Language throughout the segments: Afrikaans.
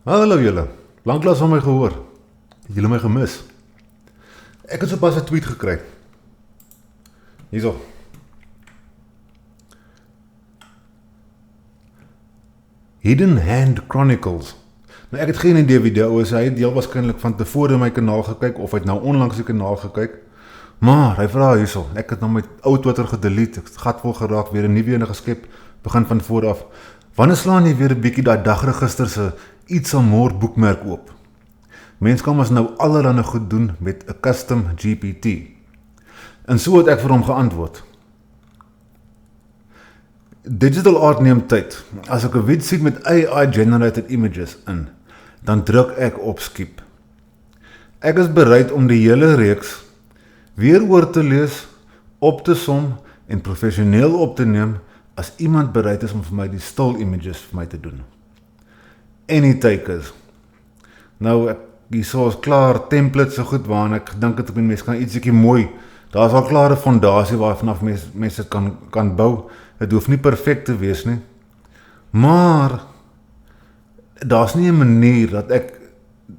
Hallo julle, lanklaas van my gehoor. Het julle my gemis? Ek het sopas 'n tweet gekry. Hierso. Hidden Hand Chronicles. Nou ek het geen idee wie die ou is, hy het deel waarskynlik van tevore in my kanaal gekyk, of hy het nou onlangs die kanaal gekyk. Maar, hy vra hierso, ek het nou my ou Twitter gedelete, ek het gatvol geraak, weer 'n nuwe ene geskep, begin van voor af. Wanneer slaan jy weer 'n bietjie daai dagregister se iets al more boekmerk oop? Mens kan ons nou allerhande goed doen met 'n custom GPT. En so het ek vir hom geantwoord. Digital art neem tyd. As ek 'n video sien met AI-generated images in, dan druk ek op skip. Ek is bereid om die hele reeks weer oor te lees, op te som en professioneel op te neem as iemand bereid is om vir my die still images vir my te doen. Any takers. Nou, hierso is klaar templates so goed waarna ek gedink het op die mens kan ietsiekie mooi. Daar is al klaar 'n fondasie waarvanaf mense kan bou. Het hoef nie perfect te wees nie. Maar daar's nie 'n manier dat ek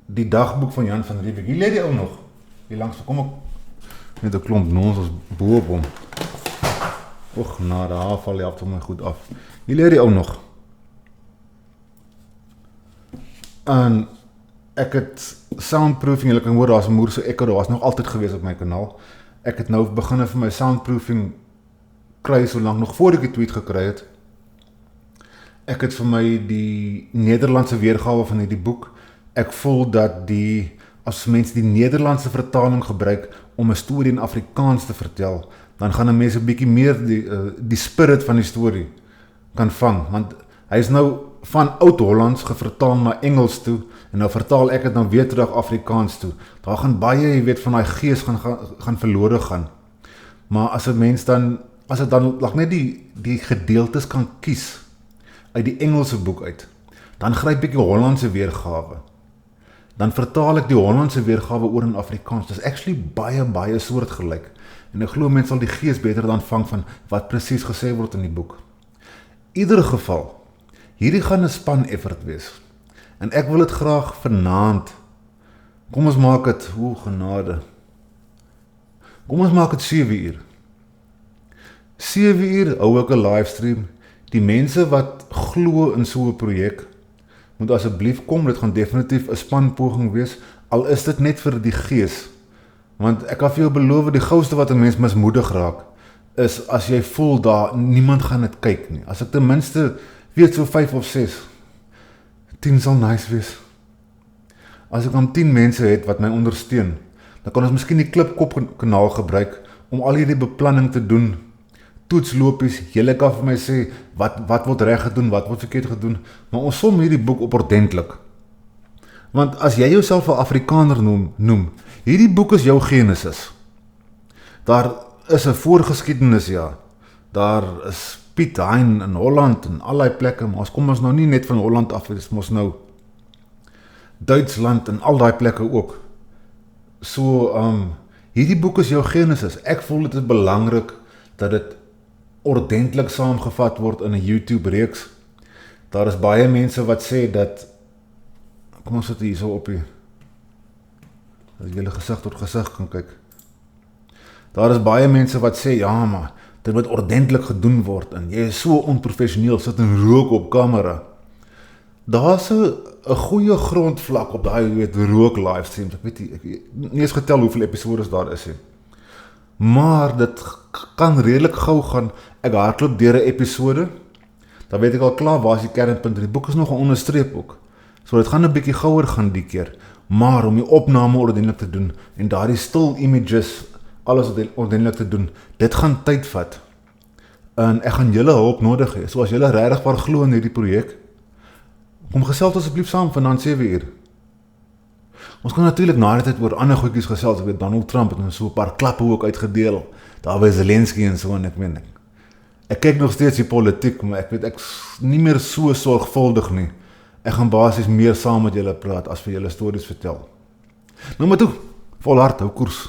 die dagboek van Jan van Riebeeck, hier lê die ou nog. Hier langs, kom ek met 'n klomp nonsens bo op hom. Och, nou, daar val die af my goed af. Hier lê die ou nog. En ek het soundproofing, julle kan hoor, daar's 'n moerse ekko, daar was nog altyd gewees op my kanaal. Ek het nou begin vir my soundproofing kry so lank, nog voor ek die tweet gekry het. Ek het vir my die Nederlandse weergawe van hierdie boek. Ek voel dat as mense die Nederlandse vertaling gebruik om 'n storie in Afrikaans te vertel, dan gaan 'n mens 'n bietjie meer die spirit van die storie kan vang, want hy is nou van Oud-Hollands gevertaal na Engels toe, en nou vertaal ek het nou weer terug Afrikaans toe. Daar gaan baie, jy weet, van daai gees gaan verlore gaan. Maar as 'n mens dan, as ek dan net die gedeeltes kan kies uit die Engelse boek uit, dan gryp ek die Hollandse weergawe. Dan vertaal ek die Hollandse weergawe oor in Afrikaans. Dit is actually baie soortgelyk. En ek glo mense sal die gees beter dan vang van wat presies gesê word in die boek. In ieder geval, hierdie gaan 'n span effort wees. En ek wil dit graag vanaand, kom ons maak dit, genade. Kom ons maak dit 7 uur. 7 uur hou ek 'n livestream. Die mense wat glo in so 'n projek, moet asseblief kom, dit gaan definitief 'n spanpoging wees, al is dit net vir die gees. Want ek kan vir jou beloof, die gouste wat 'n mens mismoedig raak, is as jy voel daar, niemand gaan dit kyk nie. As ek ten minste weet so 5 of 6, 10 sal nice wees. As ek dan 10 mense het wat my ondersteun, dan kan ons miskien die Klipkop kanaal gebruik om al hierdie beplanning te doen, toetslopies, julle kan vir my sê, wat word reg gedoen, wat word verkeerd gedoen, maar ons som hierdie boek op ordentlik. Want as jy jouself 'n Afrikaner noem, hierdie boek is jou genesis. Daar is 'n voorgeskiedenis, ja. Daar is Piet Hein in Holland en allerlei plekke, maar ons kom ons nou nie net van Holland af, dit is mos nou Duitsland en al daai plekke ook. So, hierdie boek is jou genesis. Ek voel dit is belangrik dat dit ordentlik saamgevat word in 'n YouTube reeks. Daar is baie mense wat sê dat, kom ons sit hier so op hier, dat julle gesig tot gesig kan kyk. Daar is baie mense wat sê, ja maar, dit moet ordentlik gedoen word, en jy is so onprofessioneel, sit en rook op kamera. Daar is 'n goeie grondvlak op daai rook livestreams, ek weet nie eens getel hoeveel episodes daar is nie. Maar dit kan redelik gou gaan, ek hardloop deur 'n episode, dan weet ek al klaar waar is die kernpunt, die boek is nog 'n onderstreep ook. So dit gaan 'n bietjie gouer gaan die keer, maar om die opname ordentlik te doen, en daardie still images, alles ordentlik te doen, dit gaan tyd vat. En ek gaan julle hulp nodig hê, so as julle regtig waar glo in hierdie projek, kom gesels asseblief saam vanaand 7 uur. Ons kan natuurlik na die tyd oor ander goedjies gesels, ek weet Donald Trump het so 'n paar klappe ook uitgedeel, daar by Zelensky en so, en ek meen, ek kyk nog steeds die politiek, maar ek weet, ek is nie meer so sorgvuldig nie. Ek gaan basies meer saam met julle praat, as vir julle stories vertel. Nou maar toe, volhard, hou koers.